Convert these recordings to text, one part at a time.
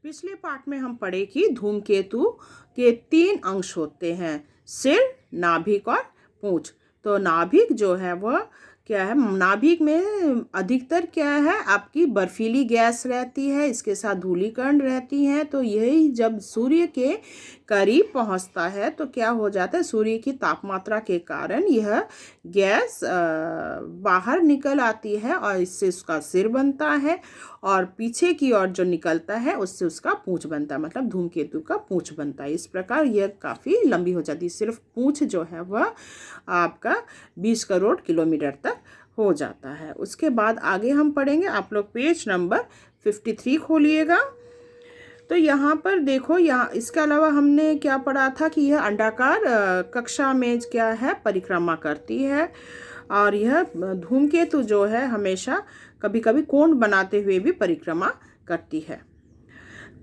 पिछले पार्ट में हम पढ़े कि धूमकेतु के 3 अंश होते हैं, सिर, नाभिक और पूंछ। तो नाभिक जो है वह क्या है, नाभिक में अधिकतर क्या है, आपकी बर्फीली गैस रहती है, इसके साथ धूलिकण रहती हैं। तो यही जब सूर्य के करीब पहुंचता है तो क्या हो जाता है, सूर्य की तापमात्रा के कारण यह गैस बाहर निकल आती है और इससे उसका सिर बनता है, और पीछे की ओर जो निकलता है उससे उसका पूंछ बनता है, मतलब धूमकेतु का पूंछ बनता है। इस प्रकार यह काफ़ी लंबी हो जाती है, सिर्फ पूंछ जो है वह आपका 20 करोड़ किलोमीटर तक हो जाता है। उसके बाद आगे हम पढ़ेंगे, आप लोग पेज नंबर 53 खोलिएगा। तो यहाँ पर देखो, यहाँ इसके अलावा हमने क्या पढ़ा था कि यह अंडाकार कक्षा में क्या है, परिक्रमा करती है, और यह धूमकेतु जो है हमेशा कभी कभी कोण बनाते हुए भी परिक्रमा करती है।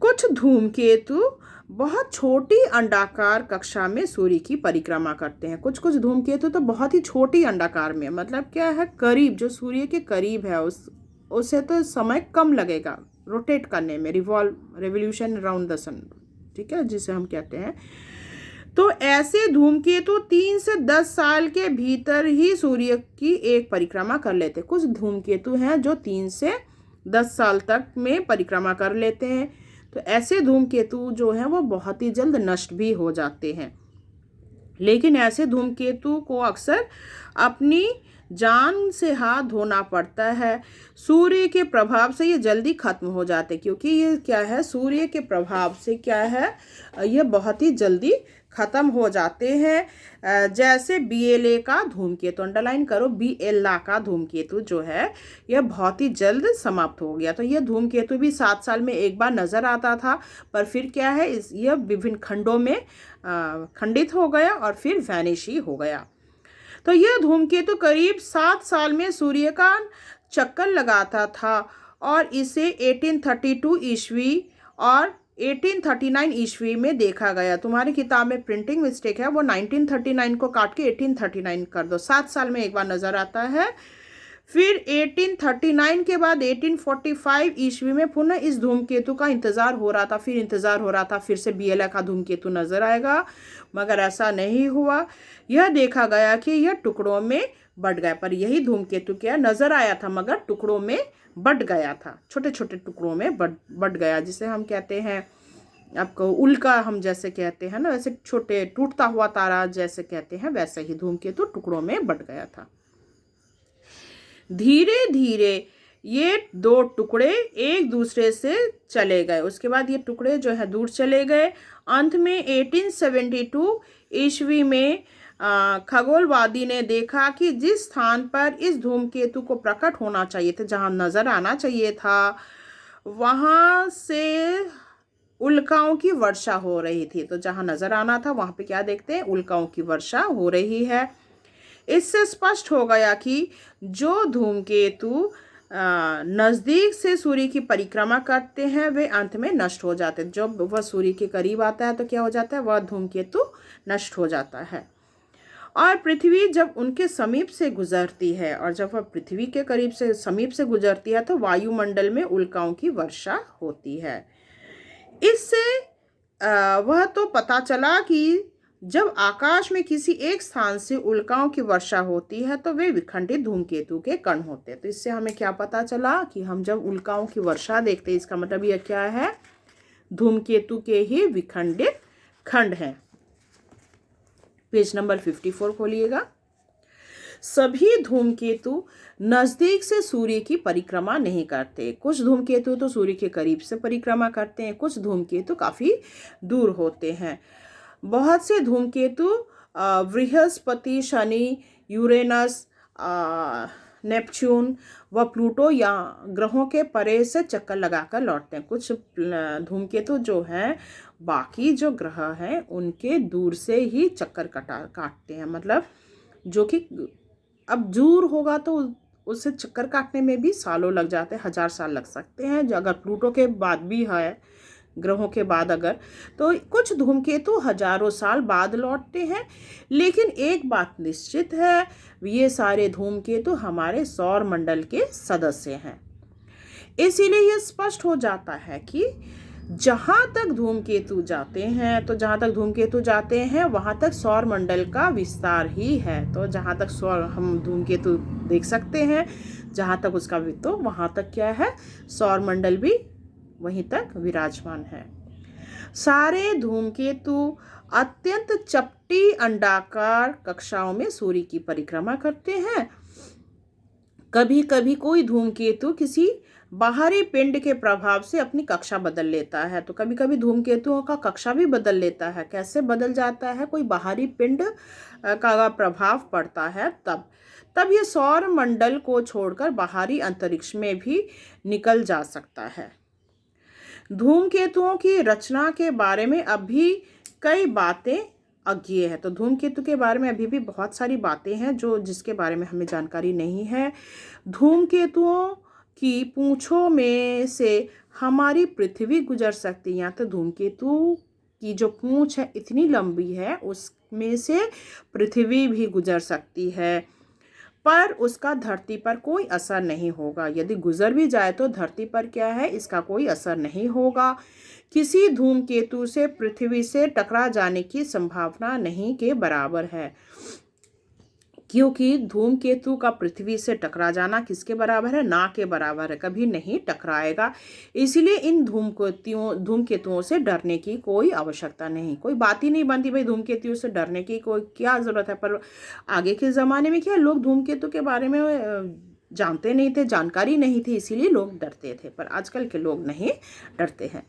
कुछ धूमकेतु बहुत छोटी अंडाकार कक्षा में सूर्य की परिक्रमा करते हैं। कुछ कुछ धूमकेतु तो बहुत ही छोटी अंडाकार में, मतलब क्या है, करीब, जो सूर्य के करीब है उससे तो समय कम लगेगा रोटेट करने में, रेवोल्यूशन अराउंड द सन, ठीक है, जिसे हम कहते हैं। तो ऐसे धूमकेतु 3 से 10 साल के भीतर ही सूर्य की एक परिक्रमा कर लेते हैं। कुछ धूमकेतु हैं जो 3 से 10 साल तक में परिक्रमा कर लेते हैं। तो ऐसे धूमकेतु जो हैं वो बहुत ही जल्द नष्ट भी हो जाते हैं। लेकिन ऐसे धूमकेतु को अक्सर अपनी जान से हाथ धोना पड़ता है। सूर्य के प्रभाव से ये जल्दी खत्म हो जाते हैं, क्योंकि ये क्या है, सूर्य के प्रभाव से क्या है, ये बहुत ही जल्दी खत्म हो जाते हैं। जैसे BLA का धूमकेतु, अंडरलाइन करो, BLA का धूमकेतु जो है यह बहुत ही जल्द समाप्त हो गया। तो यह धूमकेतु भी 7 साल में एक बार नजर आता था, पर फिर क्या है, यह विभिन्न खंडों में खंडित हो गया और फिर वैनिश ही हो गया। तो यह धूमकेतु करीब 7 साल में सूर्य का चक्कर लगाता था, और इसे 1832 ईस्वी और 1839 ईस्वी में देखा गया। तुम्हारी किताब में प्रिंटिंग मिस्टेक है, वो 1939 को काट के 1839 कर दो। 7 साल में एक बार नजर आता है। फिर 1839 के बाद 1845 ईस्वी में पुनः इस धूमकेतु का इंतजार हो रहा था, फिर से BLA का धूमकेतु नजर आएगा, मगर ऐसा नहीं हुआ। यह देखा गया कि यह टुकड़ों में बट गया, पर यही धूमकेतु क्या नजर आया था मगर टुकड़ों में बट गया था, छोटे छोटे टुकड़ों में बट गया, जिसे हम कहते हैं, आपको उल्का हम जैसे कहते हैं ना, वैसे छोटे टूटता हुआ तारा जैसे कहते हैं, वैसे ही धूमकेतु टुकड़ों में बट गया था। धीरे धीरे ये 2 टुकड़े एक दूसरे से चले गए, उसके बाद ये टुकड़े जो है दूर चले गए। अंत में 1872 ईस्वी में खगोलवादी ने देखा कि जिस स्थान पर इस धूमकेतु को प्रकट होना चाहिए था, जहां नजर आना चाहिए था, वहां से उल्काओं की वर्षा हो रही थी। तो जहां नजर आना था वहां पे क्या देखते हैं, उल्काओं की वर्षा हो रही है। इससे स्पष्ट हो गया कि जो धूमकेतु नज़दीक से सूर्य की परिक्रमा करते हैं वे अंत में नष्ट हो जाते हैं। जब वह सूर्य के करीब आता है तो क्या हो जाता है, वह धूमकेतु नष्ट हो जाता है। और पृथ्वी जब उनके समीप से गुजरती है, और जब वह पृथ्वी के करीब से समीप से गुजरती है तो वायुमंडल में उल्काओं की वर्षा होती है। इससे वह तो पता चला कि जब आकाश में किसी एक स्थान से उल्काओं की वर्षा होती है तो वे विखंडित धूमकेतु के कण होते हैं। तो इससे हमें क्या पता चला कि हम जब उल्काओं की वर्षा देखते हैं, इसका मतलब यह क्या है, धूमकेतु के ही विखंडित खंड हैं। Page number 54 खोलिएगा। सभी धूमकेतु नजदीक से सूर्य की परिक्रमा नहीं करते। कुछ धूमकेतु तो सूर्य के करीब से परिक्रमा करते हैं, कुछ धूमकेतु काफी दूर होते हैं। बहुत से धूमकेतु बृहस्पति, शनि, यूरेनस, नेपच्यून व प्लूटो या ग्रहों के परे से चक्कर लगाकर लौटते हैं। कुछ धूमकेतु जो हैं बाकी जो ग्रह हैं उनके दूर से ही चक्कर काटते हैं, मतलब जो कि अब दूर होगा तो उससे चक्कर काटने में भी सालों लग जाते हैं, 1000 साल लग सकते हैं। जो अगर प्लूटो के बाद भी है, ग्रहों के बाद अगर, तो कुछ धूमकेतु हजारों साल बाद लौटते हैं। लेकिन एक बात निश्चित है, ये सारे धूमकेतु हमारे सौर मंडल के सदस्य हैं। इसीलिए यह स्पष्ट हो जाता है कि जहाँ तक धूमकेतु जाते हैं, तो जहाँ तक धूमकेतु जाते हैं वहाँ तक सौर मंडल का विस्तार ही है। तो जहाँ तक सौर हम धूमकेतु देख सकते हैं, जहाँ तक उसका तो वहाँ तक क्या है, सौर मंडल भी वहीं तक विराजमान है। सारे धूमकेतु अत्यंत चपटी अंडाकार कक्षाओं में सूर्य की परिक्रमा करते हैं। कभी कभी कोई धूमकेतु किसी बाहरी पिंड के प्रभाव से अपनी कक्षा बदल लेता है। तो कभी कभी धूमकेतुओं का कक्षा भी बदल लेता है। कैसे बदल जाता है? कोई बाहरी पिंड का प्रभाव पड़ता है तब ये सौर मंडल को छोड़कर बाहरी अंतरिक्ष में भी निकल जा सकता है। धूमकेतुओं की रचना के बारे में अभी कई बातें अज्ञेय है। तो धूमकेतु के बारे में अभी भी बहुत सारी बातें हैं जिसके बारे में हमें जानकारी नहीं है। धूमकेतुओं की पूंछों में से हमारी पृथ्वी गुजर सकती है। यहाँ तो धूमकेतु की जो पूंछ है इतनी लंबी है, उसमें से पृथ्वी भी गुजर सकती है, पर उसका धरती पर कोई असर नहीं होगा। यदि गुजर भी जाए तो धरती पर क्या है, इसका कोई असर नहीं होगा। किसी धूमकेतु से पृथ्वी से टकरा जाने की संभावना नहीं के बराबर है, क्योंकि धूमकेतु का पृथ्वी से टकरा जाना किसके बराबर है? ना के बराबर है, कभी नहीं टकराएगा। इसलिए इन धूमकेतुओं से डरने की कोई आवश्यकता नहीं, कोई बात ही नहीं बनती भाई धूमकेतुओं से डरने की कोई क्या जरूरत है। पर आगे के ज़माने में क्या लोग धूमकेतु के बारे में जानते नहीं थे, जानकारी नहीं थी, इसीलिए लोग डरते थे। पर आजकल के लोग नहीं डरते हैं।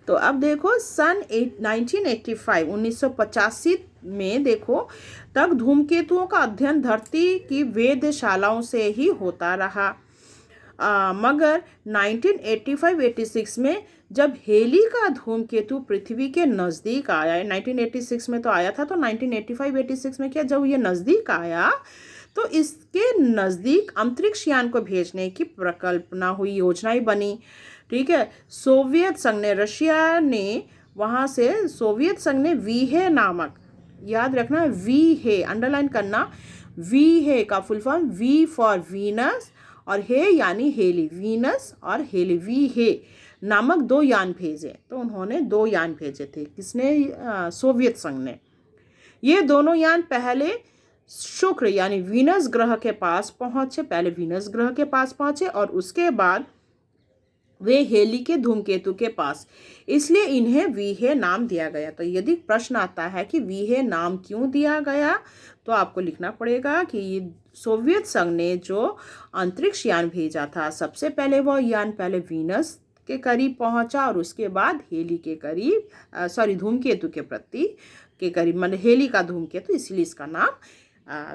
तो अब देखो सन 1985 में देखो तक धूमकेतुओं का अध्ययन धरती की वेधशालाओं से ही होता रहा। मगर 1985-86 में जब हेली का धूमकेतु पृथ्वी के नज़दीक आया, 1986 में तो आया था, तो 1985-86 में क्या, जब ये नज़दीक आया तो इसके नज़दीक अंतरिक्ष यान को भेजने की परिकल्पना हुई, योजनाएं बनी। ठीक है, सोवियत संघ ने, रशिया ने, वहाँ से सोवियत संघ ने वीहे नामक, याद रखना वीहे, अंडरलाइन करना, वीहे का full form V for Venus और हे यानी हेली, वीनस और हेली, वीहे नामक 2 यान भेजे। तो उन्होंने 2 यान भेजे थे। किसने? सोवियत संघ ने। ये दोनों यान पहले शुक्र यानी वीनस ग्रह के पास पहुंचे, पहले वीनस ग्रह के पास पहुंचे और उसके बाद वे हेली के धूमकेतु के पास, इसलिए इन्हें वीहे नाम दिया गया। तो यदि प्रश्न आता है कि वीहे नाम क्यों दिया गया, तो आपको लिखना पड़ेगा कि सोवियत संघ ने जो अंतरिक्ष यान भेजा था, सबसे पहले वो यान पहले वीनस के करीब पहुंचा और उसके बाद हेली के करीब, धूमकेतु के प्रति के करीब, मतलब हेली का धूमकेतु, इसलिए इसका नाम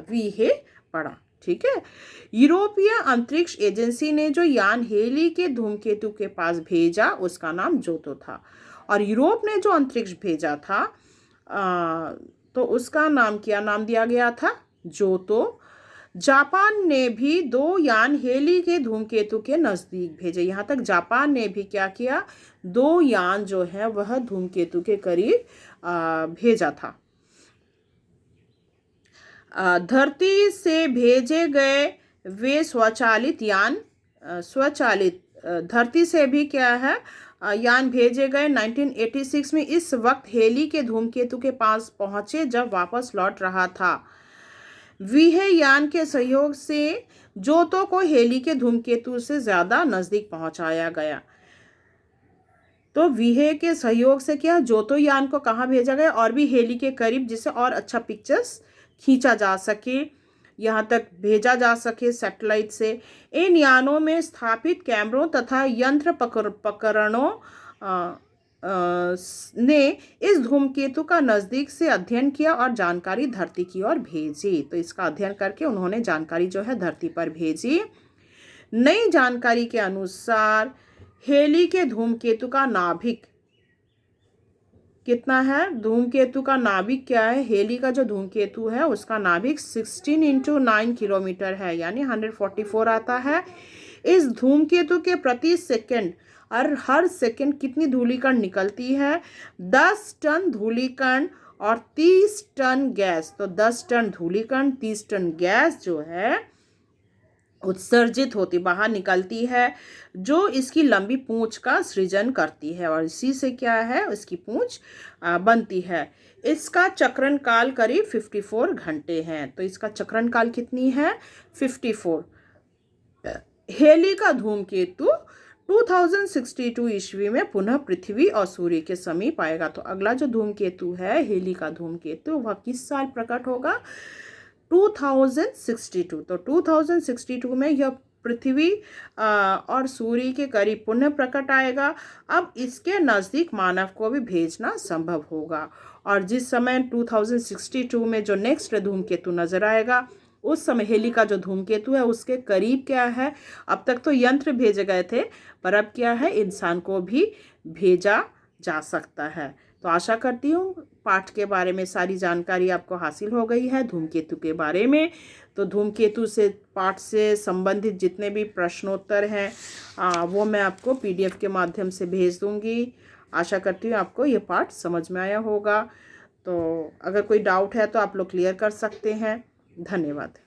वीहे पड़ा। ठीक है, यूरोपीय अंतरिक्ष एजेंसी ने जो यान हेली के धूमकेतु के पास भेजा उसका नाम जोतो था, और यूरोप ने जो अंतरिक्ष भेजा था तो उसका नाम क्या नाम दिया गया था? जोतो। जापान ने भी 2 यान हेली के धूमकेतु के नज़दीक भेजे। यहाँ तक जापान ने भी क्या किया, 2 यान जो है वह धूमकेतु के करीब भेजा था। धरती से भेजे गए वे स्वचालित यान, धरती से भी क्या है यान भेजे गए 1986 में। इस वक्त हेली के धूमकेतु के पास पहुंचे जब वापस लौट रहा था। वीहे यान के सहयोग से जोतो को हेली के धूमकेतु से ज़्यादा नज़दीक पहुंचाया गया। तो वीहे के सहयोग से क्या, जोतो यान को कहाँ भेजा गया? और भी हेली के करीब, जिससे और अच्छा पिक्चर्स खींचा जा सके, यहाँ तक भेजा जा सके सैटेलाइट से। इन यानों में स्थापित कैमरों तथा यंत्र पकड़ों ने इस धूमकेतु का नज़दीक से अध्ययन किया और जानकारी धरती की ओर भेजी। तो इसका अध्ययन करके उन्होंने जानकारी जो है धरती पर भेजी। नई जानकारी के अनुसार हेली के धूमकेतु का नाभिक कितना है? धूमकेतु का नाभिक क्या है? हेली का जो धूमकेतु है उसका नाभिक 16 × 9 किलोमीटर है, यानी 144 आता है। इस धूमकेतु के प्रति सेकंड और हर सेकंड कितनी धूलिकण निकलती है? 10 टन धूलिकण और 30 टन गैस। तो 10 टन धूलिकण, 30 टन गैस जो है उत्सर्जित होती, बाहर निकलती है, जो इसकी लंबी पूंछ का सृजन करती है और इसी से क्या है, इसकी पूंछ बनती है। इसका चक्रण काल करीब 54 घंटे हैं। तो इसका चक्रण काल कितनी है, 54। हेली का धूमकेतु 2062 ईस्वी में पुनः पृथ्वी और सूर्य के समीप आएगा। तो अगला जो धूमकेतु है, हेली का धूमकेतु, वह किस साल प्रकट होगा, 2062। तो 2062 में यह पृथ्वी और सूर्य के करीब पुनः प्रकट आएगा। अब इसके नज़दीक मानव को भी भेजना संभव होगा। और जिस समय 2062 में जो नेक्स्ट धूमकेतु नजर आएगा, उस समय हेली का जो धूमकेतु है उसके करीब क्या है, अब तक तो यंत्र भेजे गए थे, पर अब क्या है, इंसान को भी भेजा जा सकता है। तो आशा करती हूँ पाठ के बारे में सारी जानकारी आपको हासिल हो गई है धूमकेतु के बारे में। तो धूमकेतु से पाठ से संबंधित जितने भी प्रश्नोत्तर हैं वो मैं आपको PDF के माध्यम से भेज दूँगी। आशा करती हूँ आपको ये पाठ समझ में आया होगा। तो अगर कोई डाउट है तो आप लोग क्लियर कर सकते हैं। धन्यवाद।